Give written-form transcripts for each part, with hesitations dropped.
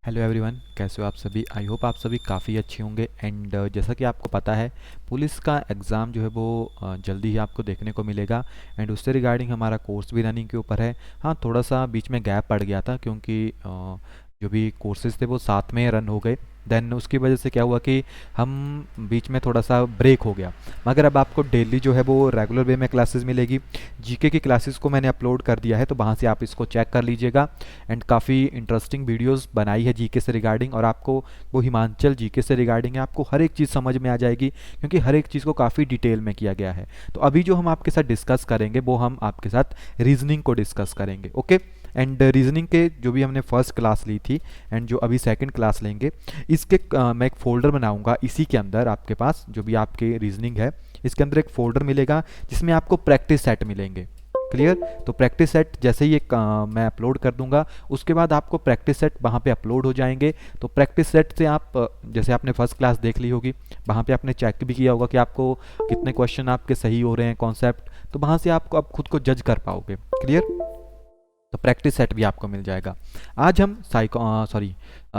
Hello everyone, कैसे हो आप सभी। आई होप आप सभी काफ़ी अच्छे होंगे। एंड जैसा कि आपको पता है, पुलिस का एग्ज़ाम जो है वो जल्दी ही आपको देखने को मिलेगा। एंड उससे रिगार्डिंग हमारा कोर्स भी रनिंग के ऊपर है। हाँ, थोड़ा सा बीच में गैप पड़ गया था क्योंकि जो भी कोर्सेज थे वो साथ में रन हो गए। देन उसकी वजह से क्या हुआ कि हम बीच में थोड़ा सा ब्रेक हो गया। मगर अब आपको डेली जो है वो रेगुलर वे में क्लासेस मिलेगी। जीके की क्लासेस को मैंने अपलोड कर दिया है, तो वहाँ से आप इसको चेक कर लीजिएगा। एंड काफ़ी इंटरेस्टिंग वीडियोस बनाई है जीके से रिगार्डिंग, और आपको वो हिमाचल जीके से रिगार्डिंग है, आपको हर एक चीज़ समझ में आ जाएगी क्योंकि हर एक चीज़ को काफ़ी डिटेल में किया गया है। तो अभी जो हम आपके साथ डिस्कस करेंगे वो हम आपके साथ रीजनिंग को डिस्कस करेंगे। ओके। एंड रीजनिंग के जो भी हमने फर्स्ट क्लास ली थी एंड जो अभी सेकंड क्लास लेंगे, इसके मैं एक फ़ोल्डर बनाऊंगा। इसी के अंदर आपके पास जो भी आपके रीजनिंग है, इसके अंदर एक फ़ोल्डर मिलेगा जिसमें आपको प्रैक्टिस सेट मिलेंगे। क्लियर। तो प्रैक्टिस सेट जैसे ही एक मैं अपलोड कर दूंगा, उसके बाद आपको प्रैक्टिस सेट वहाँ पे अपलोड हो जाएंगे। तो प्रैक्टिस सेट से आप जैसे आपने फर्स्ट क्लास देख ली होगी, वहाँ पे आपने चेक भी किया होगा कि आपको कितने क्वेश्चन आपके सही हो रहे हैं, कॉन्सेप्ट। तो वहाँ से आपको अब खुद को जज कर पाओगे। क्लियर। तो प्रैक्टिस सेट भी आपको मिल जाएगा। आज हम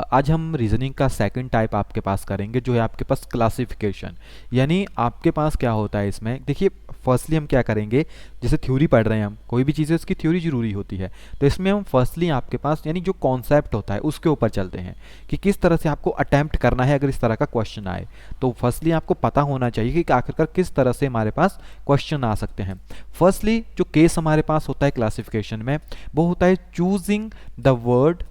आज हम रीजनिंग का सेकंड टाइप आपके पास करेंगे, जो है आपके पास क्लासिफिकेशन। यानी आपके पास क्या होता है इसमें, देखिए फर्स्टली हम क्या करेंगे, जैसे थ्योरी पढ़ रहे हैं हम, कोई भी चीज़ है उसकी थ्योरी जरूरी होती है। तो इसमें हम फर्स्टली आपके पास यानी जो कॉन्सेप्ट होता है उसके ऊपर चलते हैं कि किस तरह से आपको अटेम्प्ट करना है अगर इस तरह का क्वेश्चन आए। तो फर्स्टली आपको पता होना चाहिए कि आखिरकार किस तरह से हमारे पास क्वेश्चन आ सकते हैं। फर्स्टली जो केस हमारे पास होता है क्लासिफिकेशन में, वो होता है choosing the word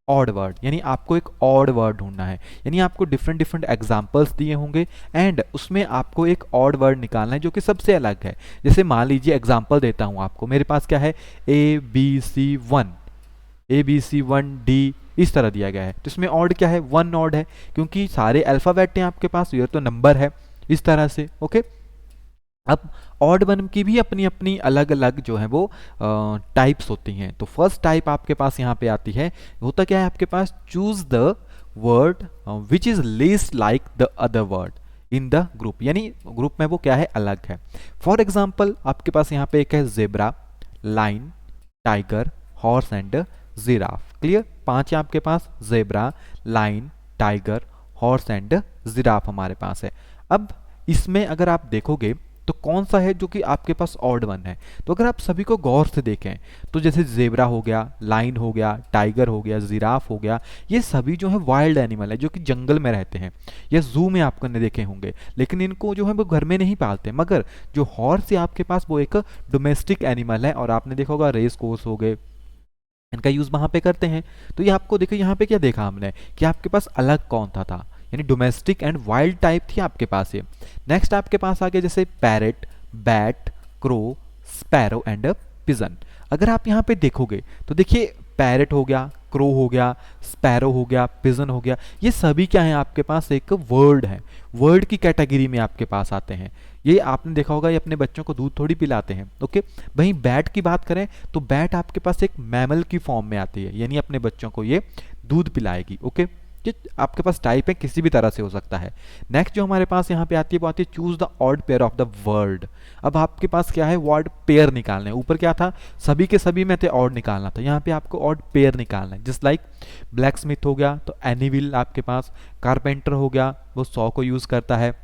odd word. यानी आपको एक ऑड वर्ड ढूंढना है, यानी आपको डिफरेंट डिफरेंट एग्जांपल्स दिए होंगे एंड उसमें आपको एक ऑड वर्ड निकालना है जो कि सबसे अलग है। जैसे मान लीजिए एग्जांपल देता हूं आपको, मेरे पास क्या है, ABC1, ABC1D इस तरह दिया गया है। तो इसमें ऑड क्या है, वन ऑड है, क्योंकि सारे अल्फाबेट हैं आपके पास, ये तो नंबर है इस तरह से। ओके। अब ऑड वन की भी अपनी अपनी अलग अलग जो है वो टाइप्स होती हैं। तो फर्स्ट टाइप आपके पास यहाँ पे आती है, होता क्या है आपके पास, choose the word which is least like the other word in the group. यानी ग्रुप में वो क्या है, अलग है। फॉर एग्जाम्पल आपके पास यहाँ पे एक है zebra, lion, tiger, horse and giraffe. Clear. पांच है आपके पास, zebra, lion, tiger, horse and giraffe हमारे पास है। अब इसमें अगर आप देखोगे तो कौन सा है जो कि आपके पास ऑड वन है। तो अगर आप सभी को गौर से देखें तो जैसे जेब्रा हो गया, लाइन हो गया, टाइगर हो गया, जिराफ हो गया, ये सभी जो है वाइल्ड एनिमल है जो कि जंगल में रहते हैं या जू में आपने देखे होंगे, लेकिन इनको जो है वो घर में नहीं पालते। मगर जो हॉर्स है आपके पास वो एक डोमेस्टिक एनिमल है, और आपने देखा होगा रेस कोर्स हो गए, इनका यूज वहां पे करते हैं। तो ये आपको देखो यहाँ पे क्या देखा हमने कि आपके पास अलग कौन था यानी डोमेस्टिक एंड वाइल्ड टाइप थी आपके पास ये। नेक्स्ट आपके पास आ गया जैसे parrot, bat, crow, sparrow and pigeon. अगर आप यहाँ पे देखोगे तो देखिए पैरेट हो गया, क्रो हो गया, स्पैरो हो गया, पिजन हो गया, ये सभी क्या है आपके पास एक वर्ड है, वर्ड की कैटेगरी में आपके पास आते हैं। ये आपने देखा होगा, ये अपने बच्चों को दूध थोड़ी पिलाते हैं। ओके। वहीं बैट की बात करें तो बैट आपके पास एक मैमल की फॉर्म में आती है, यानी अपने बच्चों को ये दूध पिलाएगी। ओके। ये आपके पास टाइप है, किसी भी तरह से हो सकता है। नेक्स्ट जो हमारे पास यहाँ पे आती है वो आती है choose the odd pair of the word. अब आपके पास क्या है, वर्ड पेयर निकालना है। ऊपर क्या था, सभी के सभी में थे ऑड निकालना था, यहाँ पे आपको ऑड पेयर निकालना है। जस्ट लाइक ब्लैक स्मिथ हो गया तो एनीविल आपके पास, कारपेंटर हो गया वो 100 को यूज करता है,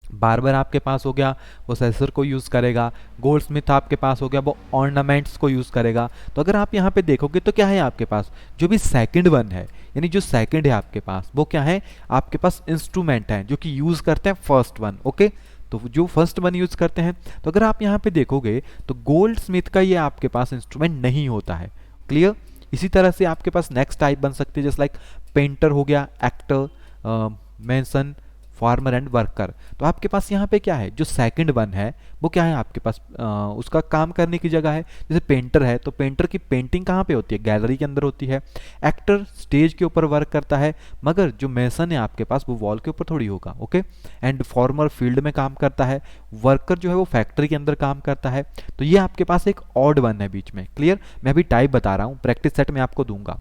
बार्बर आपके पास हो गया वो सेसर को यूज करेगा, गोल्ड स्मिथ आपके पास हो गया वो ऑर्नामेंट्स को यूज करेगा। तो अगर आप यहाँ पे देखोगे तो क्या है आपके पास, जो भी सेकंड वन है, यानी जो सेकंड है आपके पास वो क्या है, आपके पास इंस्ट्रूमेंट है जो कि यूज करते हैं फर्स्ट वन। ओके। तो जो फर्स्ट वन यूज करते हैं, तो अगर आप यहाँ पे देखोगे तो गोल्ड स्मिथ का ये आपके पास इंस्ट्रूमेंट नहीं होता है। क्लियर। इसी तरह से आपके पास नेक्स्ट टाइप बन सकती है, जैसे लाइक पेंटर हो गया, actor, mason, farmer and worker. तो आपके पास यहाँ पे क्या है, जो सेकंड वन है वो क्या है आपके पास, उसका काम करने की जगह है। जैसे पेंटर है तो पेंटर की पेंटिंग कहाँ पे होती है, गैलरी के अंदर होती है। एक्टर स्टेज के ऊपर वर्क करता है, मगर जो मेसन है आपके पास वो वॉल के ऊपर थोड़ी होगा। ओके। एंड फार्मर फील्ड में काम करता है, वर्कर जो है वो फैक्ट्री के अंदर काम करता है। तो ये आपके पास एक ऑड वन है बीच में। क्लियर। मैं अभी टाइप बता रहा हूँ, प्रैक्टिस सेट में आपको दूंगा।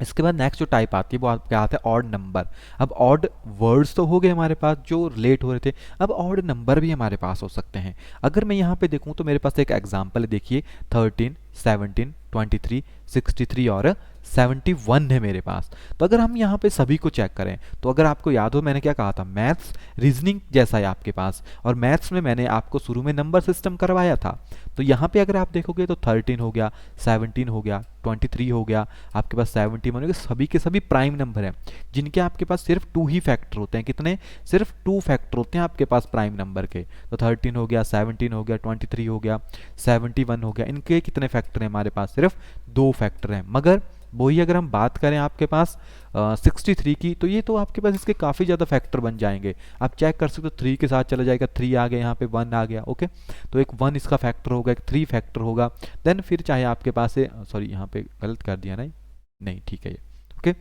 इसके बाद नेक्स्ट जो टाइप आती है वो क्या आता है, ऑड नंबर। अब ऑड वर्ड्स तो हो गए हमारे पास जो रिलेट हो रहे थे, अब ऑड नंबर भी हमारे पास हो सकते हैं। अगर मैं यहाँ पे देखूँ तो मेरे पास एक एग्जांपल है, देखिए 13, 17, 23, 63 और 71 है मेरे पास। तो अगर हम यहाँ पे सभी को चेक करें तो अगर आपको याद हो मैंने क्या कहा था, मैथ्स रीजनिंग जैसा है आपके पास, और मैथ्स में मैंने आपको शुरू में नंबर सिस्टम करवाया था। तो यहाँ पे अगर आप देखोगे तो 13 हो गया, 17 हो गया, 23 हो गया, आपके पास 71 हो गया, सभी के सभी प्राइम नंबर हैं जिनके आपके पास सिर्फ 2 ही फैक्टर होते हैं। कितने? सिर्फ 2 फैक्टर होते हैं आपके पास प्राइम नंबर के। तो 13 हो गया, 17 हो गया, 23 हो गया, 71 हो गया, इनके कितने फैक्टर हैं हमारे पास? सिर्फ 2 फैक्टर हैं। मगर वही अगर हम बात करें आपके पास 63 की, तो ये तो आपके पास इसके काफ़ी ज़्यादा फैक्टर बन जाएंगे। आप चेक कर सकते हो, 3 के साथ चला जाएगा, 3 आ गया, यहाँ पे 1 आ गया। ओके, तो एक 1 इसका फैक्टर होगा, एक 3 फैक्टर होगा। देन फिर चाहे आपके पास है, सॉरी यहाँ पे गलत कर दिया, नहीं ठीक है ये। ओके,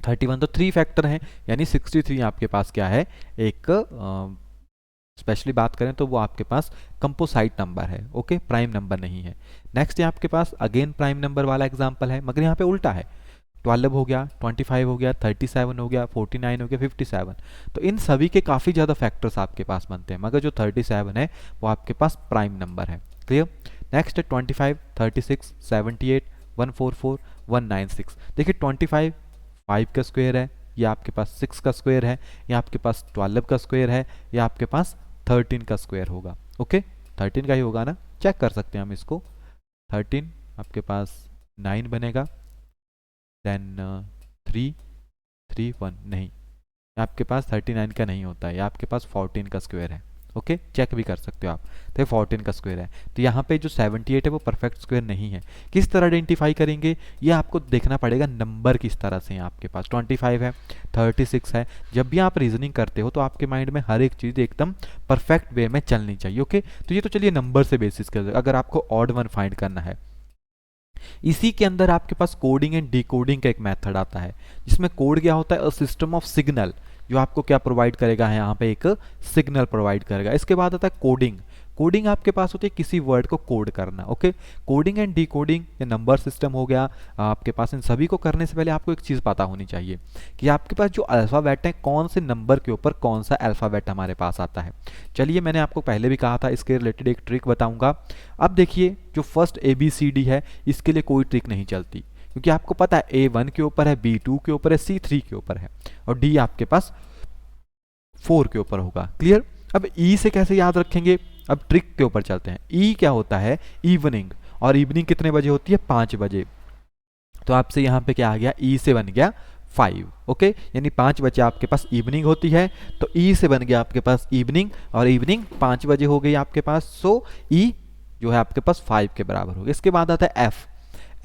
31 तो 3 फैक्टर हैं, यानी 63 आपके पास क्या है, एक स्पेशली बात करें तो वो आपके पास कंपोसाइट नंबर है। ओके, प्राइम नंबर नहीं है। नेक्स्ट है आपके पास अगेन प्राइम नंबर वाला एग्जांपल है, मगर यहाँ पे उल्टा है। 12 हो गया, 25 हो गया, 37 हो गया, 49 हो गया, 57। तो इन सभी के काफ़ी ज़्यादा फैक्टर्स आपके पास बनते हैं, मगर जो 37 है वो आपके पास प्राइम नंबर है। क्लियर? नेक्स्ट है 25, 36, 78, 144, 196। देखिए 25 5 का स्क्वायर है, या आपके पास 6 का स्क्वायर है, या आपके पास 12 का स्क्वायर है, या आपके पास 13 का स्क्वायर होगा। ओके, 13 का ही होगा ना, चेक कर सकते हैं हम इसको। 13 आपके पास 9 बनेगा, देन 3 3 1 नहीं, आपके पास 39 का नहीं होता है, या आपके पास 14 का स्क्वायर है। ओके, चेक भी कर सकते हो आप, तो 14 का स्क्वायर है। तो यहाँ पे जो 78 है वो परफेक्ट स्क्वायर नहीं है। किस तरह आइडेंटिफाई करेंगे, ये आपको देखना पड़ेगा नंबर किस तरह से हैं आपके पास। 25 है, 36 है, जब भी आप रीजनिंग करते हो तो आपके माइंड में हर एक चीज़ एकदम परफेक्ट वे में चलनी चाहिए। ओके, तो ये तो चलिए नंबर से बेसिस कर, अगर आपको ऑड वन फाइंड करना है, इसी के अंदर आपके पास कोडिंग एंड डिकोडिंग का एक मेथड आता है, जिसमें कोड क्या होता है, अ सिस्टम ऑफ सिग्नल, जो आपको क्या प्रोवाइड करेगा है, यहाँ पे एक सिग्नल प्रोवाइड करेगा। इसके बाद आता है कोडिंग। कोडिंग आपके पास होती है किसी वर्ड को कोड करना। ओके, कोडिंग एंड डिकोडिंग, ये नंबर सिस्टम हो गया आपके पास। इन सभी को करने से पहले आपको एक चीज़ पता होनी चाहिए कि आपके पास जो अल्फ़ाबेट है, कौन से नंबर के ऊपर कौन सा अल्फ़ाबेट हमारे पास आता है। चलिए, मैंने आपको पहले भी कहा था, इसके रिलेटेड एक ट्रिक बताऊंगा। अब देखिए, जो फर्स्ट ABCD है, इसके लिए कोई ट्रिक नहीं चलती, क्योंकि आपको पता है A1 के ऊपर है, B2 के ऊपर है, C3 के ऊपर है, और D आपके पास 4 के ऊपर होगा। क्लियर? अब E से कैसे याद रखेंगे, अब ट्रिक के ऊपर चलते हैं। E क्या होता है, इवनिंग, और इवनिंग कितने बजे होती है, 5 बजे। तो आपसे यहाँ पे क्या आ गया, E से बन गया 5। ओके, यानी 5 बजे आपके पास इवनिंग होती है, तो E से बन गया आपके पास इवनिंग, और इवनिंग 5 बजे हो गई आपके पास। सो E जो है आपके पास 5 के बराबर हो गया। इसके बाद आता है F।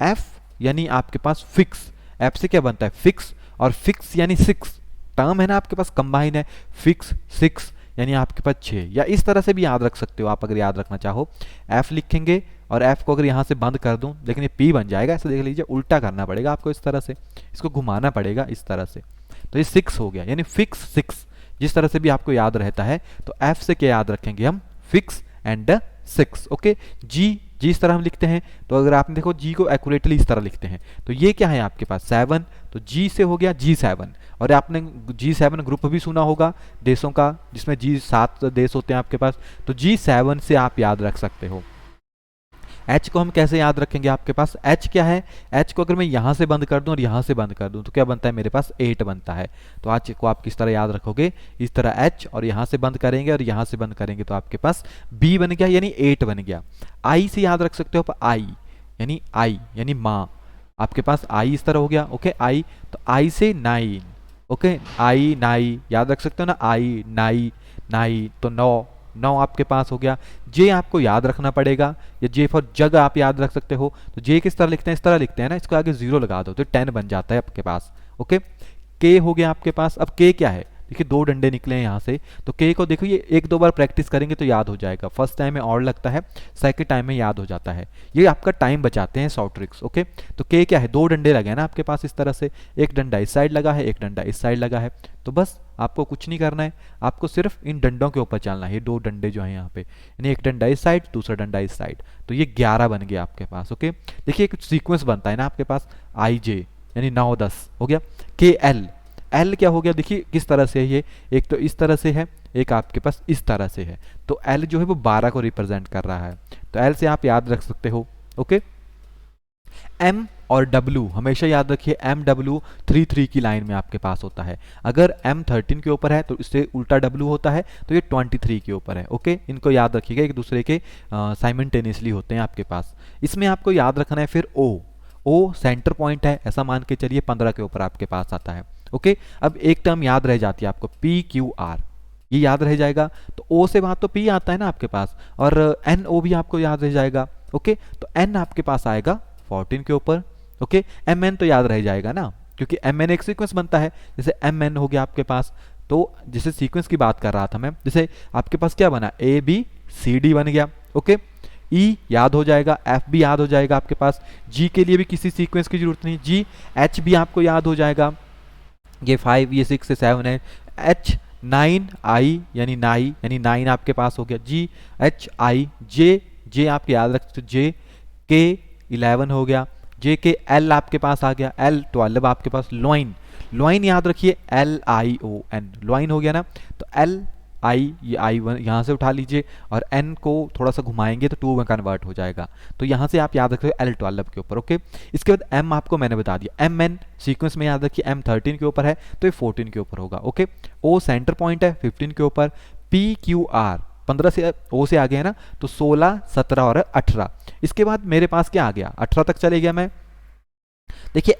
F यानी आपके पास फिक्स। F से क्या बनता है, फिक्स, और फिक्स यानी 6 टर्म है ना आपके पास, कंबाइन है, फिक्स 6 यानी आपके पास 6। या इस तरह से भी याद रख सकते हो आप, अगर याद रखना चाहो। F लिखेंगे, और F को अगर यहाँ से बंद कर दूं, लेकिन ये P बन जाएगा, ऐसे देख लीजिए, उल्टा करना पड़ेगा आपको, इस तरह से इसको घुमाना पड़ेगा इस तरह से। तो ये 6 हो गया, यानी फिक्स 6। जिस तरह से भी आपको याद रहता है, तो F से क्या याद रखेंगे हम, फिक्स एंड 6। ओके, G इस तरह हम लिखते हैं, तो अगर आपने देखो G को एक्यूरेटली इस तरह लिखते हैं, तो ये क्या है आपके पास 7, तो G से हो गया G7। और आपने G7 ग्रुप भी सुना होगा देशों का, जिसमें G7 देश होते हैं आपके पास, तो G7 से आप याद रख सकते हो। H को हम कैसे याद रखेंगे, आपके पास H क्या है, H को अगर मैं यहाँ से बंद कर दूं और यहाँ से बंद कर दूं, तो क्या बनता है, मेरे पास 8 बनता है। तो H को आप किस तरह याद रखोगे, इस तरह H, और यहाँ से बंद करेंगे और यहाँ से बंद करेंगे, तो आपके पास B बन गया, यानी 8 बन गया। I से याद रख सकते हो, I यानी माँ, आपके पास I इस तरह हो गया। ओके, I, तो I से 9। ओके, I 9 याद रख सकते हो ना, I 9 तो 9 आपके पास हो गया। जे आपको याद रखना पड़ेगा, या जे फॉर जग आप याद रख सकते हो। तो जे किस तरह लिखते हैं, इस तरह लिखते हैं ना, इसको आगे 0 लगा दो तो 10 बन जाता है आपके पास। ओके, के हो गया आपके पास। अब के क्या है, देखिए 2 डंडे निकले हैं यहाँ से, तो के को देखो, ये 1-2 बार प्रैक्टिस करेंगे तो याद हो जाएगा। फर्स्ट टाइम में और लगता है, सेकंड टाइम में याद हो जाता है। ये आपका टाइम बचाते हैं शॉर्ट ट्रिक्स। ओके, तो के क्या है, 2 डंडे लगे हैं ना आपके पास इस तरह से, एक डंडा इस साइड लगा है, एक डंडा इस साइड लगा है। तो बस आपको कुछ नहीं करना है, आपको सिर्फ इन डंडों के ऊपर चलना है। ये 2 डंडे जो हैं यहाँ पे, यानी एक डंडा इस साइड, दूसरा डंडा इस साइड, तो ये 11 बन गया आपके पास। ओके, देखिए एक सीक्वेंस बनता है ना आपके पास, IJ यानी 9-10 हो गया। KL, L क्या हो गया, देखिए किस तरह से है ये, एक तो इस तरह से है, एक आपके पास इस तरह से है, तो L जो है वो 12 को रिप्रेजेंट कर रहा है, तो L से आप याद रख सकते हो। ओके, M और W हमेशा याद रखिए MW33 की लाइन में आपके पास होता है। अगर M13 के ऊपर है तो इससे उल्टा W होता है, तो ये 23 के ऊपर है। ओके, इनको याद रखिएगा, एक दूसरे के साइमल्टेनियसली होते हैं आपके पास। इसमें आपको याद रखना है फिर O सेंटर पॉइंट है, ऐसा मान के चलिए 15 के ऊपर आपके पास आता है। ओके, अब एक टर्म याद रह जाती है आपको PQR, ये याद रह जाएगा। तो O से वहाँ तो P आता है ना आपके पास, और NO भी आपको याद रह जाएगा। ओके, तो N आपके पास आएगा 14 के ऊपर। ओके, MN तो याद रह जाएगा ना, क्योंकि MN एक सीक्वेंस बनता है। जैसे MN हो गया आपके पास, तो जैसे सीक्वेंस की बात कर रहा था मैं, जैसे आपके पास क्या बना, ABCD बन गया। ओके, E याद हो जाएगा, F भी याद हो जाएगा आपके पास, G के लिए भी किसी सीक्वेंस की जरूरत नहीं, H भी आपको याद हो जाएगा, ये 5 ये 6 से 7 है, H 9I यानी 9 आपके पास हो गया, GHI J आपके याद रख, J K 11 हो गया, J के L आपके पास आ गया, L 12 आपके पास, लॉइन याद रखिए LION, लॉइन हो गया ना। तो LI ये I1 यहाँ से उठा लीजिए, और N को थोड़ा सा घुमाएंगे तो 2 में कन्वर्ट हो जाएगा, तो यहाँ से आप याद रखते हो L12 के ऊपर। ओके, इसके बाद M आपको मैंने बता दिया, MN सीक्वेंस में याद रखिए M13 के ऊपर है तो ये 14 के ऊपर होगा। ओके, O सेंटर पॉइंट है 15 के ऊपर, PQR 15 से O से आ गया है ना, तो 16 17 और 18। इसके बाद मेरे पास क्या आ गया, 18 तक चले गया मैं। देखिए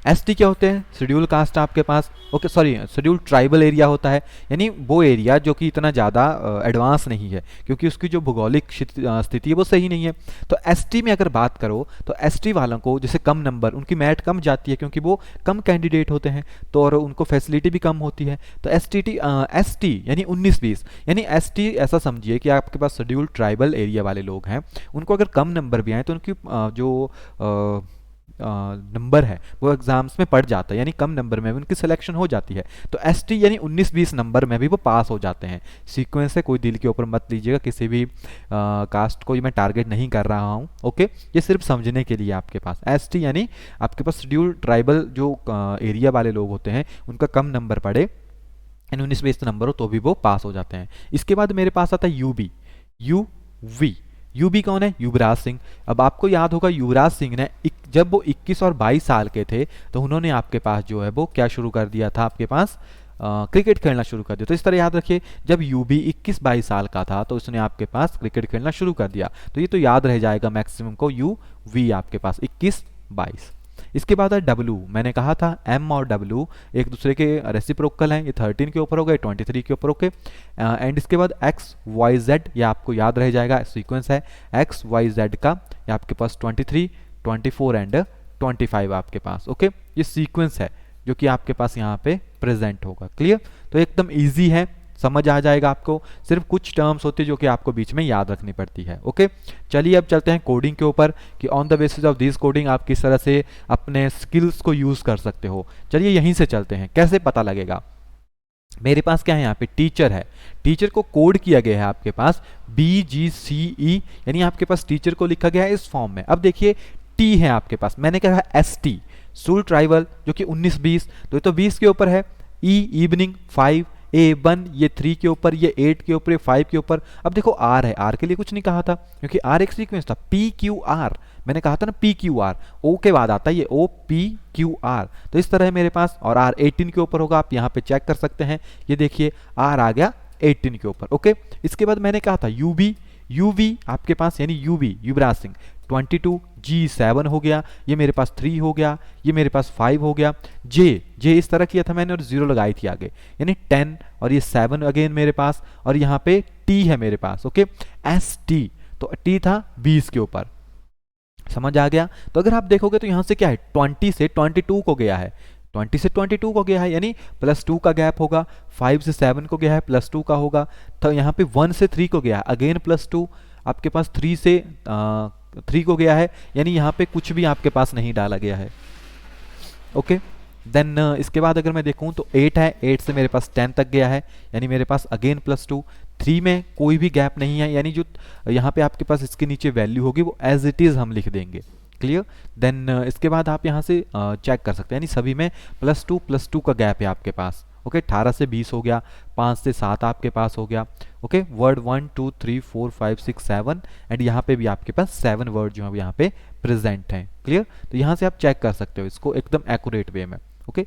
ST क्या होते हैं, शेड्यूल कास्ट आपके पास, okay sorry schedule tribal area होता है, यानी वो एरिया जो कि इतना ज़्यादा एडवांस नहीं है, क्योंकि उसकी जो भौगोलिक स्थिति है वो सही नहीं है। तो ST में अगर बात करो तो ST वालों को जैसे कम नंबर, उनकी मेरिट कम जाती है क्योंकि वो कम कैंडिडेट होते हैं, तो और उनको फैसिलिटी भी कम होती है। तो ST यानी 19-20, यानी ST ऐसा समझिए कि आपके पास शेड्यूल ट्राइबल एरिया वाले लोग हैं, उनको अगर कम नंबर भी आए तो उनकी जो नंबर है वो एग्जाम्स में पड़ जाता है, यानी कम नंबर में भी उनकी सिलेक्शन हो जाती है। तो ST यानी 19-20 नंबर में भी वो पास हो जाते हैं। सीक्वेंस है, कोई दिल के ऊपर मत लीजिएगा, किसी भी कास्ट को मैं टारगेट नहीं कर रहा हूँ। ओके, ये सिर्फ समझने के लिए आपके पास ST यानी आपके पास शेड्यूल ट्राइबल जो एरिया वाले लोग होते हैं, उनका कम नंबर पड़े, 19-20 नंबर हो तो भी वो पास हो जाते हैं। इसके बाद मेरे पास आता है UV। यूबी कौन है, युवराज सिंह। अब आपको याद होगा युवराज सिंह ने जब वो 21 और 22 साल के थे तो उन्होंने आपके पास जो है वो क्या शुरू कर दिया था, आपके पास क्रिकेट खेलना शुरू कर दिया। तो इस तरह याद रखिए, जब यूबी 21-22 साल का था तो उसने आपके पास क्रिकेट खेलना शुरू कर दिया, तो ये तो याद रह जाएगा मैक्सिमम को, UV आपके पास 21-22। इसके बाद है W, मैंने कहा था M और W एक दूसरे के रेसिप्रोकल हैं, ये 13 के ऊपर हो गए, 23 के ऊपर। ओके, एंड इसके बाद XYZ, ये आपको याद रह जाएगा, सीक्वेंस है XYZ का, ये आपके पास 23, 24 एंड 25 आपके पास। ओके, ये सीक्वेंस है जो कि आपके पास यहाँ पे प्रेजेंट होगा। क्लियर, तो एकदम ईजी है, समझ आ जाएगा आपको, सिर्फ कुछ टर्म्स होती है जो कि आपको बीच में याद रखनी पड़ती है। ओके, चलिए अब चलते हैं कोडिंग के ऊपर कि on the basis of this coding आप किस तरह से अपने स्किल्स को यूज कर सकते हो। चलिए यहीं से चलते हैं, कैसे पता लगेगा। मेरे पास क्या है, यहाँ पे टीचर है, टीचर को कोड किया गया है आपके पास BGCE, यानी आपके पास टीचर को लिखा गया है इस फॉर्म में। अब देखिए T है आपके पास, मैंने कहा ST सूल ट्राइबल जो कि 19-20, तो ये तो 20 के ऊपर है। इवनिंग 5, A1 ये 3 के ऊपर, ये 8 के ऊपर, ये 5 के ऊपर। अब देखो R है, R के लिए कुछ नहीं कहा था क्योंकि R एक सीक्वेंस था। PQR मैंने कहा था ना, PQR O के बाद आता है ये OPQR, तो इस तरह है मेरे पास। और R 18 के ऊपर होगा, आप यहाँ पे चेक कर सकते हैं, ये देखिए R आ गया 18 के ऊपर। ओके, इसके बाद मैंने कहा था UV आपके पास, यानी UV युवराज सिंह 22, G7 हो गया, ये मेरे पास 3 हो गया, ये मेरे पास 5 हो गया। J इस तरह किया था मैंने और 0 लगाई थी आगे, यानी 10, और ये 7 अगेन मेरे पास, और यहाँ पे T है मेरे पास। ओके, ST तो T था 20 के ऊपर, समझ आ गया। तो अगर आप देखोगे तो यहाँ से क्या है, 20 से 22 को गया है, 20 से 22 को गया है, यानी +2 का गैप होगा। 5 से 7 को गया है, +2 का होगा। तो यहाँ पे 1 से 3 को गया है, अगेन +2। आपके पास 3 से 3 को गया है, यानी यहाँ पे कुछ भी आपके पास नहीं डाला गया है। ओके, देन इसके बाद अगर मैं देखूँ तो 8 है, 8 से मेरे पास 10 तक गया है, यानी मेरे पास अगेन +2। 3 में कोई भी गैप नहीं है, यानी जो यहाँ पे आपके पास इसके नीचे वैल्यू होगी वो एज इट इज़ हम लिख देंगे। क्लियर, देन इसके बाद आप यहाँ से चेक कर सकते हैं, यानी सभी में +2 का गैप है आपके पास। ओके, 18 से 20 हो गया, 5 से 7 आपके पास हो गया। वर्ड 1 2 3 4 5 6 7 एंड यहाँ पे भी आपके पास 7 वर्ड जो है यहाँ पे प्रेजेंट हैं। क्लियर? तो यहाँ से आप चेक कर सकते हो इसको एकदम एक्यूरेट वे में। ओके,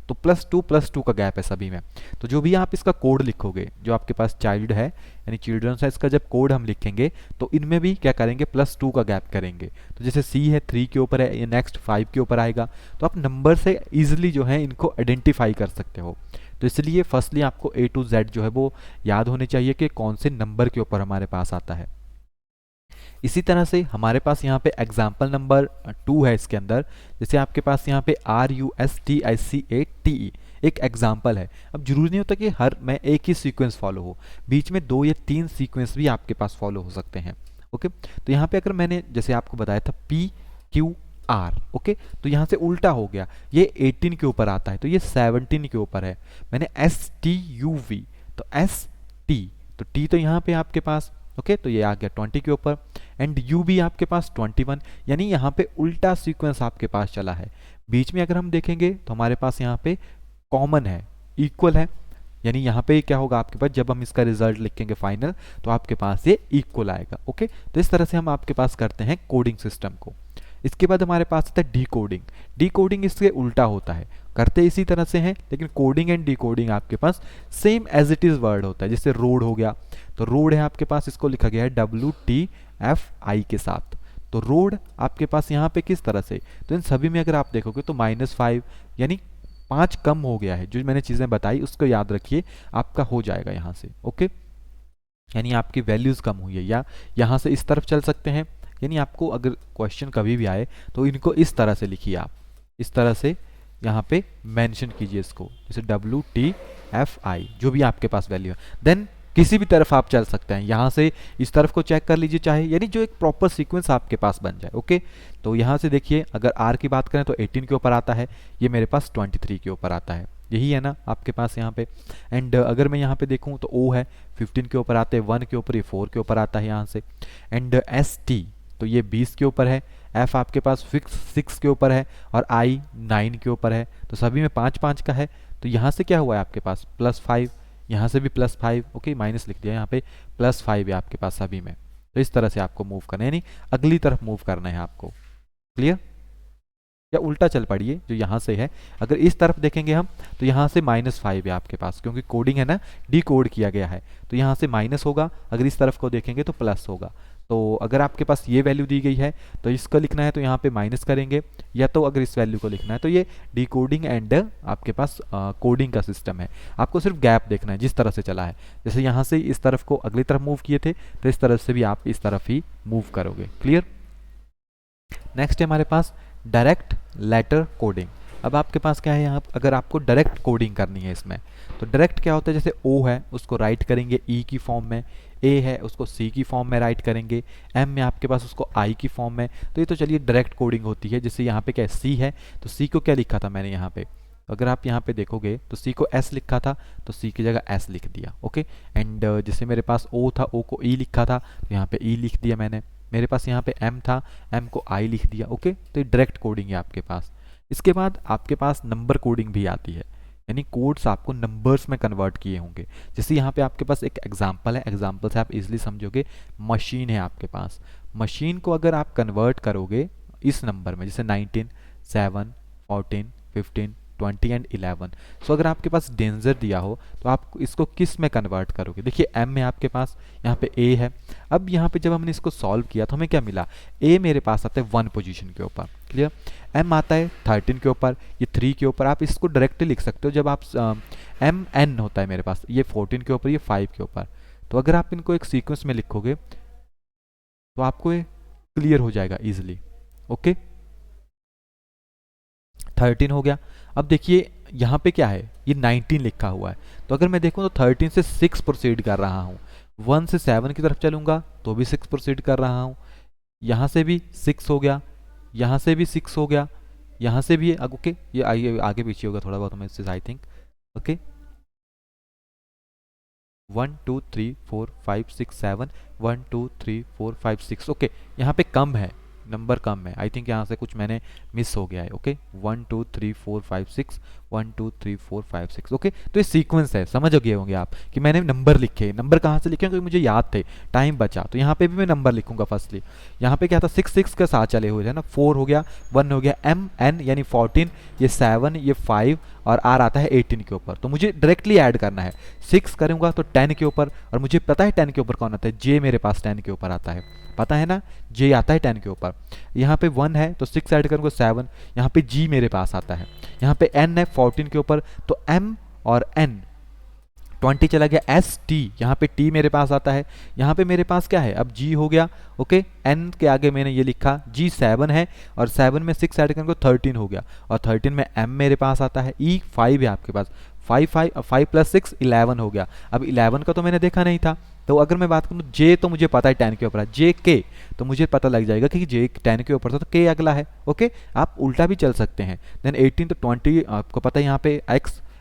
तो +2 का गैप है सभी में। तो जो भी आप इसका कोड लिखोगे, जो आपके पास चाइल्ड है यानी चिल्ड्रन है, इसका जब कोड हम लिखेंगे तो इनमें भी क्या करेंगे, +2 का गैप करेंगे। तो जैसे सी है 3 के ऊपर है, ये नेक्स्ट 5 के ऊपर आएगा। तो आप नंबर से इजीली जो है इनको आइडेंटिफाई कर सकते हो। तो इसलिए फर्स्टली आपको A to Z जो है वो याद होने चाहिए कि कौन से नंबर के ऊपर हमारे पास आता है। इसी तरह से हमारे पास यहाँ पे एग्जाम्पल नंबर 2 है इसके अंदर। जैसे आपके पास यहाँ पे RUSTICATE एक एग्जाम्पल है। अब जरूरी नहीं होता कि हर में एक ही सीक्वेंस फॉलो हो, बीच में 2 या 3 सीक्वेंस भी आपके पास फॉलो हो सकते हैं। ओके, तो यहाँ पे अगर मैंने जैसे आपको बताया था PQR, ओके, तो यहाँ से उल्टा हो गया, ये 18 के ऊपर आता है तो ये 17 के ऊपर है। मैंने STUV तो ST, तो T तो यहाँ पे आपके पास, ओके, तो ये आ गया 20 के ऊपर, एंड U भी आपके पास 21, यानी यहाँ पे उल्टा सीक्वेंस आपके पास चला है। बीच में अगर हम देखेंगे तो हमारे पास यहाँ पे कॉमन है, इक्वल है, यानी यहाँ पे क्या होगा आपके पास, जब हम इसका रिजल्ट लिखेंगे फाइनल तो आपके पास ये इक्वल आएगा। ओके, तो इस तरह से हम आपके पास करते हैं कोडिंग सिस्टम को। इसके बाद हमारे पास आता है डीकोडिंग। डीकोडिंग इसके उल्टा होता है, करते इसी तरह से हैं लेकिन कोडिंग एंड डीकोडिंग आपके पास same as it is word होता है। जैसे रोड हो गया, तो रोड है आपके पास, इसको लिखा गया है WTFI के साथ। तो रोड आपके पास यहाँ पे किस तरह से, तो इन सभी में अगर आप देखोगे तो -5 यानी 5 कम हो गया है। जो मैंने चीज़ें बताई उसको याद रखिए, आपका हो जाएगा यहाँ से। ओके, यानी आपकी वैल्यूज़ कम हुई है, या यहाँ से इस तरफ चल सकते हैं। यानी आपको अगर क्वेश्चन कभी भी आए तो इनको इस तरह से लिखिए, आप इस तरह से यहाँ पे मेंशन कीजिए इसको, जैसे WTFI जो भी आपके पास वैल्यू है। देन किसी भी तरफ आप चल सकते हैं, यहाँ से इस तरफ को चेक कर लीजिए चाहे, यानी जो एक प्रॉपर सीक्वेंस आपके पास बन जाए। ओके, तो यहाँ से देखिए अगर R की बात करें तो 18 के ऊपर आता है, ये मेरे पास 23 के ऊपर आता है, यही है ना आपके पास यहाँ पे। एंड अगर मैं यहाँ पे देखूँ तो O है 15 के ऊपर आते हैं, 1 के ऊपर, ये 4 के ऊपर आता है यहाँ से। एंड ST तो ये 20 के ऊपर है, F आपके पास फिक्स 6 के ऊपर है, और I 9 के ऊपर है। तो सभी में 5-5 का है। तो यहाँ से क्या हुआ है आपके पास +5, यहाँ से भी +5, ओके, माइनस लिख दिया, यहाँ पे +5 है आपके पास सभी में। तो इस तरह से आपको मूव करना है, यानी अगली तरफ मूव करना है आपको। क्लियर? या उल्टा चल पड़िए, जो यहाँ से है अगर इस तरफ देखेंगे हम तो यहाँ से -5 है आपके पास, क्योंकि कोडिंग है ना, डी कोड किया गया है, तो यहाँ से माइनस होगा। अगर इस तरफ को देखेंगे तो प्लस होगा। तो अगर आपके पास ये वैल्यू दी गई है तो इसका लिखना है तो यहाँ पे माइनस करेंगे, या तो अगर इस वैल्यू को लिखना है तो ये डी कोडिंग एंड आपके पास कोडिंग का सिस्टम है। आपको सिर्फ गैप देखना है जिस तरह से चला है। जैसे यहाँ से इस तरफ को अगली तरफ मूव किए थे तो इस तरफ से भी आप इस तरफ ही मूव करोगे। क्लियर? नेक्स्ट है हमारे पास डायरेक्ट लेटर कोडिंग। अब आपके पास क्या है, यहाँ अगर आपको डायरेक्ट कोडिंग करनी है इसमें, तो डायरेक्ट क्या होता है, जैसे O है उसको राइट करेंगे E की फॉर्म में, A है उसको C की फॉर्म में राइट करेंगे, M में आपके पास उसको I की फॉर्म में। तो ये तो चलिए डायरेक्ट कोडिंग होती है। जैसे यहाँ पे क्या है, C है तो C को क्या लिखा था मैंने यहाँ पे, अगर आप यहाँ पे देखोगे तो C को S लिखा था तो C की जगह S लिख दिया। ओके, एंड जैसे मेरे पास O था, O को E लिखा था तो यहाँ पे E लिख दिया मैंने। मेरे पास यहाँ पे M था, M को I लिख दिया। ओके, तो ये डायरेक्ट कोडिंग है आपके पास। इसके बाद आपके पास नंबर कोडिंग भी आती है, यानी कोड्स आपको नंबर्स में कन्वर्ट किए होंगे। जैसे यहाँ पे आपके पास एक एग्जांपल है, एग्जांपल से आप इजीली समझोगे। मशीन है आपके पास, मशीन को अगर आप कन्वर्ट करोगे इस नंबर में, जैसे 19, 7, 14, 15, 20 एंड 11, सो अगर आपके पास डेंजर दिया हो तो आप इसको किस में कन्वर्ट करोगे। देखिए M में आपके पास यहाँ पे A है। अब यहाँ पे जब हमने इसको सॉल्व किया तो हमें क्या मिला, A मेरे पास आता है 1 पोजीशन के ऊपर। क्लियर? M आता है 13 के ऊपर, ये 3 के ऊपर। आप इसको डायरेक्टली लिख सकते हो, जब आप MN होता है मेरे पास, ये 14 के ऊपर, ये 5 के ऊपर। तो अगर आप इनको एक सीक्वेंस में लिखोगे तो आपको ये क्लियर हो जाएगा इजिली। ओके, 13 हो गया। अब देखिए यहाँ पे क्या है, ये 19 लिखा हुआ है, तो अगर मैं देखूँ तो 13 से 6 प्रोसीड कर रहा हूँ, 1 से 7 की तरफ चलूँगा तो भी 6 प्रोसीड कर रहा हूँ, यहाँ से भी 6 हो गया, यहाँ से भी 6 हो गया, यहाँ से भी। ओके, ये आगे पीछे होगा थोड़ा बहुत, हमें आई थिंक। ओके, 1 2 3 4 5 6 7, 1 2 3 4 5 6। ओके, यहाँ पे कम है नंबर कम है, आई थिंक यहाँ से कुछ मैंने मिस हो गया है। ओके 1 2 3 4 5 6, 1 2 3 4 5 6। ओके तो ये सीक्वेंस है, समझ गए होंगे आप कि मैंने नंबर लिखे। नंबर कहाँ से लिखे क्योंकि मुझे याद थे, टाइम बचा, तो यहाँ पे भी मैं नंबर लिखूंगा। फर्स्टली यहाँ पे क्या था, 6 6 के साथ चले हुए थे ना, 4 हो गया, 1 हो गया, एम एन यानी 14, ये 7, ये 5 और आर आता है 18 के ऊपर। तो मुझे डायरेक्टली ऐड करना है, 6 करूंगा तो 10 के ऊपर, और मुझे पता है 10 के ऊपर कौन आता है, जे मेरे पास 10 के ऊपर आता है, पता है ना, जे आता है 10 के ऊपर। यहाँ पे 1 है तो 6 ऐड करूंगा 7, यहाँ पे जी मेरे पास आता है, यहाँ पे एन है 14 के ऊपर, तो एम और एन 20 चला गया, एस टी यहाँ पे टी मेरे पास आता है, यहाँ पे मेरे पास क्या है अब जी हो गया। ओके एन के आगे मैंने ये लिखा जी 7 है, और 7 में 6 ऐड करेंगे 13 हो गया, और 13 में एम मेरे पास आता है, ई 5 है आपके पास, 5 प्लस 6 11 हो गया। अब 11 का तो मैंने देखा नहीं था, तो अगर मैं बात करूँ जे तो मुझे पता है 10 के ऊपर है, जे के तो मुझे पता लग जाएगा कि जे 10 के ऊपर था तो के अगला है। ओके आप उल्टा भी चल सकते हैं। देन 18 तो 20 आपको पता है यहाँ पे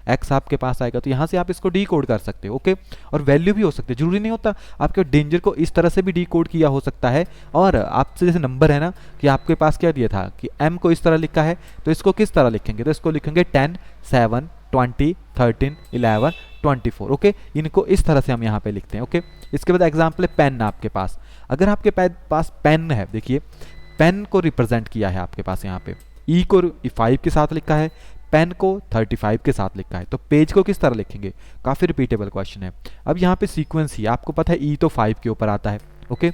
एक्स आपके पास आएगा, तो यहाँ से आप इसको डी कोड कर सकते हो। ओके और वैल्यू भी हो सकती है, जरूरी नहीं होता आपके डेंजर को इस तरह से भी डी कोड किया हो सकता है। और आपसे जैसे नंबर है ना कि आपके पास क्या दिया था कि एम को इस तरह लिखा है, तो इसको किस तरह लिखेंगे, तो इसको लिखेंगे 10 7 20 13 11 24। ओके इनको इस तरह से हम यहाँ पे लिखते हैं। ओके इसके बाद एग्जाम्पल है पेन आपके पास, अगर आपके पास पेन है, देखिए पेन को रिप्रेजेंट किया है आपके पास यहाँ पे, ई को 5 के साथ लिखा है, पेन को 35 के साथ लिखा है, तो पेज को किस तरह लिखेंगे, काफ़ी रिपीटेबल क्वेश्चन है। अब यहाँ पे सीक्वेंस ही आपको पता है, ई तो 5 के ऊपर आता है। ओके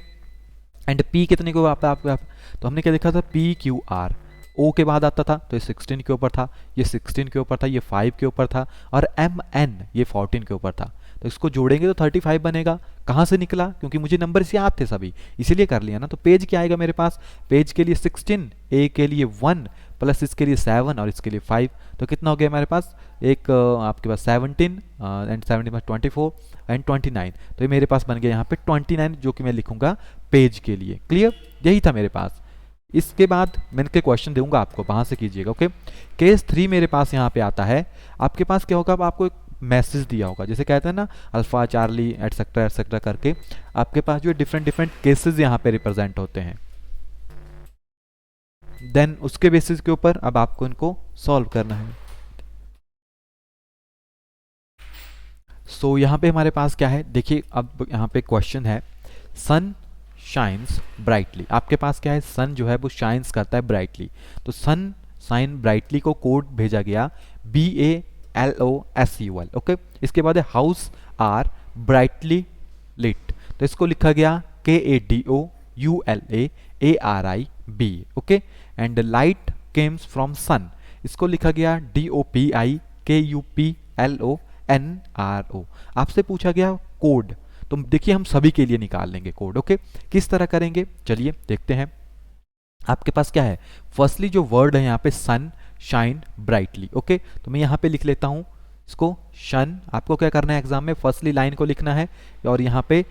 एंड पी कितने के ऊपर आता है आपको, तो हमने क्या देखा था, पी क्यू आर ओ के बाद आता था, तो ये 16 के ऊपर था, ये 16 के ऊपर था, ये 5 के ऊपर था, और एम एन ये 14 के ऊपर था। तो इसको जोड़ेंगे तो 35 बनेगा। कहाँ से निकला, क्योंकि मुझे नंबर याद थे सभी, इसीलिए कर लिया ना। तो पेज क्या आएगा मेरे पास, पेज के लिए 16, ए के लिए 1 प्लस इसके लिए 7 और इसके लिए 5, तो कितना हो गया हमारे पास, एक आपके पास 17 एंड 17 24 एंड 29, तो ये मेरे पास बन गया यहाँ पे 29, जो कि मैं लिखूंगा पेज के लिए। क्लियर, यही था मेरे पास। इसके बाद मैंने के क्वेश्चन दूंगा आपको, वहां से कीजिएगा। ओके केस 3 मेरे पास यहाँ पे आता है, आपके पास क्या होगा, अब आपको एक मैसेज दिया होगा, जैसे कहते हैं ना अल्फा चार्ली एटसेट्रा करके, आपके पास जो डिफरेंट केसेस यहाँ पे रिप्रेजेंट होते हैं। देन उसके बेसिस के ऊपर अब आपको इनको सॉल्व करना है। सो यहाँ पे हमारे पास क्या है, देखिए अब यहाँ पे क्वेश्चन है, सन शाइन्स ब्राइटली। आपके पास क्या है, सन जो है वो शाइन्स करता है ब्राइटली, तो सन शाइन ब्राइटली को कोड भेजा गया BALOSUL। ओके इसके बाद है हाउस आर ब्राइटली लिट, तो इसको लिखा गया KADOULAARIB। Okay and light comes from sun, इसको लिखा गया DOPIKUPLONRO। आपसे पूछा गया कोड, तो देखिए हम सभी के लिए निकाल लेंगे कोड। ओके किस तरह करेंगे, चलिए देखते हैं। आपके पास क्या है, फर्स्टली जो वर्ड है यहाँ पे सन शाइन ब्राइटली। ओके तो मैं यहाँ पे लिख लेता हूँ इसको शन। आपको क्या करना है एग्जाम में, फर्स्टली लाइन को लिखना है, और यहाँ पे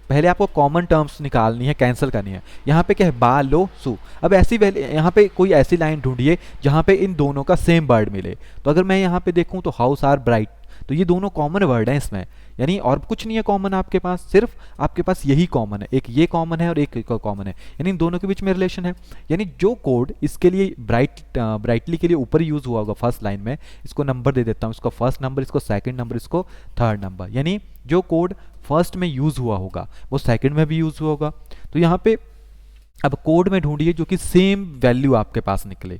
पहले आपको कॉमन टर्म्स निकालनी है, कैंसिल करनी है। यहाँ पे क्या है, बा लो सु। अब ऐसी यहाँ पे कोई ऐसी लाइन ढूंढिए जहाँ पे इन दोनों का सेम वर्ड मिले। तो अगर मैं यहाँ पे देखूँ तो हाउस आर ब्राइट, तो ये दोनों कॉमन वर्ड हैं इसमें, यानी और कुछ नहीं है कॉमन आपके पास, सिर्फ आपके पास यही कॉमन है, एक ये कॉमन है और एक कॉमन है, यानी इन दोनों के बीच में रिलेशन है। यानी जो कोड इसके लिए ब्राइटली के लिए ऊपर यूज हुआ होगा फर्स्ट लाइन में, इसको नंबर दे देता हूँ, इसको फर्स्ट नंबर, इसको सेकंड नंबर, इसको थर्ड नंबर, यानी जो कोड फर्स्ट में यूज हुआ होगा वो सेकंड में भी यूज हुआ होगा। तो यहाँ पे अब कोड में ढूंढिए जो कि सेम वैल्यू आपके पास निकले,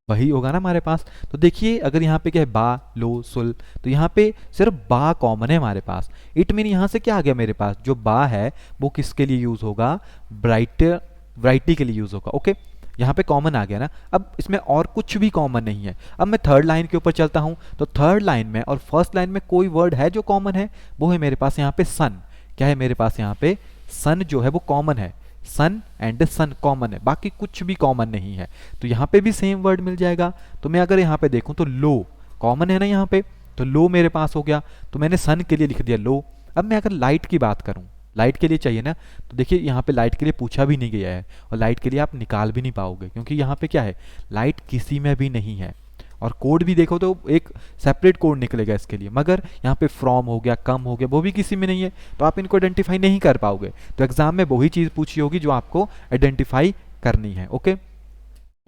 वही होगा ना हमारे पास। तो देखिए अगर यहाँ पे क्या है, बा लो सुल, तो यहाँ पे सिर्फ बा कॉमन है हमारे पास। इट मीन यहाँ से क्या आ गया मेरे पास, जो बा है वो किसके लिए यूज होगा, ब्राइटली के लिए यूज होगा। ओके यहाँ पे कॉमन आ गया ना। अब इसमें और कुछ भी कॉमन नहीं है। अब मैं थर्ड लाइन के ऊपर चलता हूँ, तो थर्ड लाइन में और फर्स्ट लाइन में कोई वर्ड है जो कॉमन है, वो है मेरे पास यहाँ पे सन। क्या है मेरे पास यहाँ पे, सन जो है वो कॉमन है, सन एंड सन कॉमन है, बाकी कुछ भी कॉमन नहीं है। तो यहाँ पे भी सेम वर्ड मिल जाएगा। तो मैं अगर यहाँ पे देखूँ तो लो कॉमन है ना यहाँ पे, तो लो मेरे पास हो गया, तो मैंने सन के लिए लिख दिया लो। अब मैं अगर लाइट की बात करूँ, लाइट के लिए चाहिए ना, तो देखिए यहाँ पे लाइट के लिए पूछा भी नहीं गया है, और लाइट के लिए आप निकाल भी नहीं पाओगे, क्योंकि यहाँ पे क्या है, लाइट किसी में भी नहीं है। और कोड भी देखो तो एक सेपरेट कोड निकलेगा इसके लिए, मगर यहाँ पे फ्रॉम हो गया, कम हो गया, वो भी किसी में नहीं है, तो आप इनको आइडेंटिफाई नहीं कर पाओगे। तो एग्जाम में वही चीज़ पूछी होगी जो आपको आइडेंटिफाई करनी है। ओके,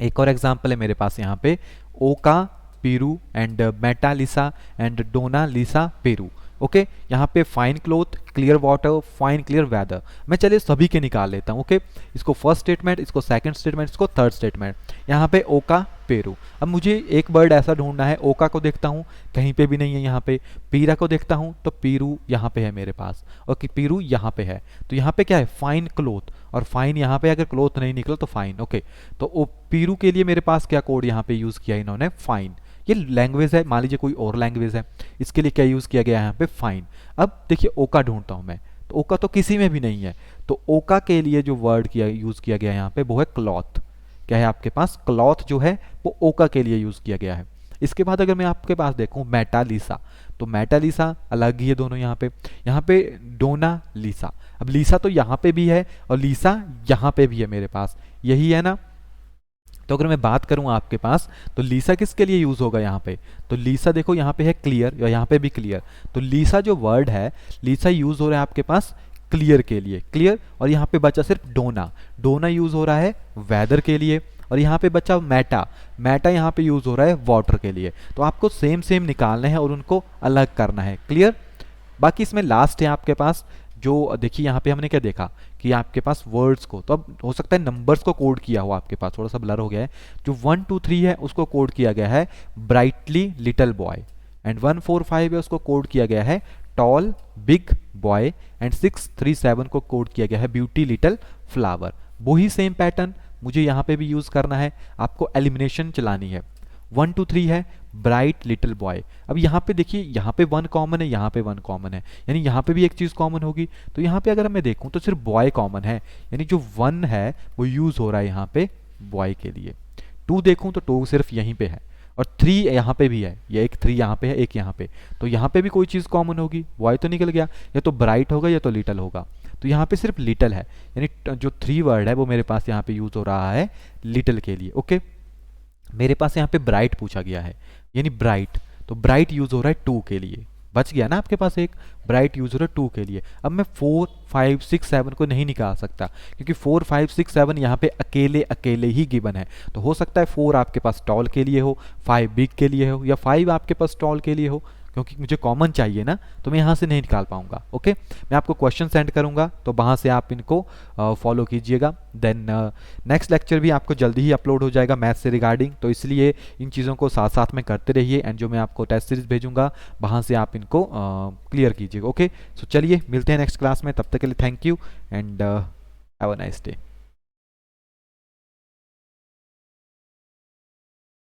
एक और एग्जाम्पल है मेरे पास यहाँ पे, ओका पेरू एंड मेटालिसा एंड डोना लिसा पेरू। ओके, यहाँ पे fine cloth, clear water, fine clear weather. मैं चलिए सभी के निकाल लेता हूँ। ओके, इसको फर्स्ट स्टेटमेंट, इसको सेकंड स्टेटमेंट, इसको थर्ड स्टेटमेंट। यहाँ पे ओका पेरू। अब मुझे एक वर्ड ऐसा ढूंढना है, ओका को देखता हूँ कहीं पे भी नहीं है यहाँ पे, पीरा को देखता हूँ तो पीरू यहाँ पे है मेरे पास, और पीरू यहाँ पे है। तो यहाँ पे क्या है, फाइन क्लोथ, और फाइन यहाँ पे अगर क्लोथ नहीं निकला तो फाइन। ओके, तो ओ पीरू के लिए मेरे पास क्या कोड यहाँ पे यूज किया इन्होंने, फाइन। ये लैंग्वेज है, मान लीजिए कोई और लैंग्वेज है, इसके लिए क्या यूज किया गया है यहाँ पे, फाइन। अब देखिए ओका ढूंढता हूं मैं, तो ओका तो किसी में भी नहीं है, तो ओका के लिए जो वर्ड किया यूज किया गया यहाँ पे वो है क्लॉथ। क्या है आपके पास, क्लॉथ जो है वो ओका के लिए यूज किया गया है। इसके बाद अगर मैं आपके पास देखूं मेटालिसा, तो मेटालिसा अलग ही है दोनों यहाँ पे डोना लिसा। अब लीसा तो यहाँ पे भी है और लीसा यहाँ पे भी है मेरे पास, यही है ना। तो अगर मैं बात करूं आपके पास, तो लीसा किसके लिए यूज होगा यहाँ पे, तो लीसा देखो यहाँ पे है क्लियर, या यहाँ पे भी क्लियर। तो लीसा जो वर्ड है, लीसा यूज हो रहा है आपके पास क्लियर के लिए, क्लियर। और यहाँ पे बचा सिर्फ डोना, डोना यूज हो रहा है वेदर के लिए। और यहाँ पे बचा मेटा, मेटा यहाँ पे यूज हो रहा है वाटर के लिए। तो आपको सेम सेम निकालना है और उनको अलग करना है, क्लियर। बाकी इसमें लास्ट है आपके पास, जो देखिए यहाँ पे हमने क्या देखा कि आपके पास वर्ड्स को, तो अब हो सकता है नंबर्स को कोड किया हो, आपके पास थोड़ा सा ब्लर हो गया है। जो 1 2 3 है उसको कोड किया गया है ब्राइटली लिटिल बॉय, एंड 1 4 5 है उसको कोड किया गया है टॉल बिग बॉय, एंड 6 3 7 को कोड किया गया है ब्यूटी लिटिल फ्लावर। वही सेम पैटर्न मुझे यहाँ पे भी यूज करना है, आपको एलिमिनेशन चलानी है। 1 2 3 है ब्राइट लिटिल बॉय। अब यहाँ पे देखिए, यहाँ पे 1 कॉमन है, यहाँ पे 1 कॉमन है, यानी यहाँ पे भी एक चीज कॉमन होगी। तो यहाँ पे अगर मैं देखूं तो सिर्फ बॉय कॉमन है, यानी जो 1 है वो यूज हो रहा है यहाँ पे बॉय के लिए। 2 देखूं तो 2 सिर्फ यहीं पे है, और 3 यहाँ पे भी है, ये एक 3 यहाँ पे है, एक यहाँ पे। तो यहाँ पे भी कोई चीज कॉमन होगी, बॉय तो निकल गया, या तो ब्राइट होगा या तो लिटल होगा। तो यहाँ पे सिर्फ लिटल है, यानी जो 3 वर्ड है वो मेरे पास यहाँ पे यूज हो रहा है लिटल के लिए। ओके, मेरे पास यहाँ पे ब्राइट पूछा गया है, यानी ब्राइट, तो ब्राइट यूज हो रहा है 2 के लिए, बच गया ना आपके पास एक, ब्राइट यूज हो रहा है 2 के लिए। अब मैं 4 5 6 7 को नहीं निकाल सकता, क्योंकि 4 5 6 7 यहाँ पे अकेले अकेले ही गिवन है। तो हो सकता है 4 आपके पास टॉल के लिए हो, 5 बिग के लिए हो, या 5 आपके पास टॉल के लिए हो, क्योंकि मुझे कॉमन चाहिए ना, तो मैं यहाँ से नहीं निकाल पाऊंगा। ओके, मैं आपको क्वेश्चन सेंड करूंगा, तो वहाँ से आप इनको फॉलो कीजिएगा। देन नेक्स्ट लेक्चर भी आपको जल्दी ही अपलोड हो जाएगा मैथ्स से रिगार्डिंग, तो इसलिए इन चीज़ों को साथ साथ में करते रहिए, एंड जो मैं आपको टेस्ट सीरीज भेजूंगा वहाँ से आप इनको क्लियर कीजिएगा। ओके, सो चलिए मिलते हैं नेक्स्ट क्लास में, तब तक के लिए thank you and have a nice day.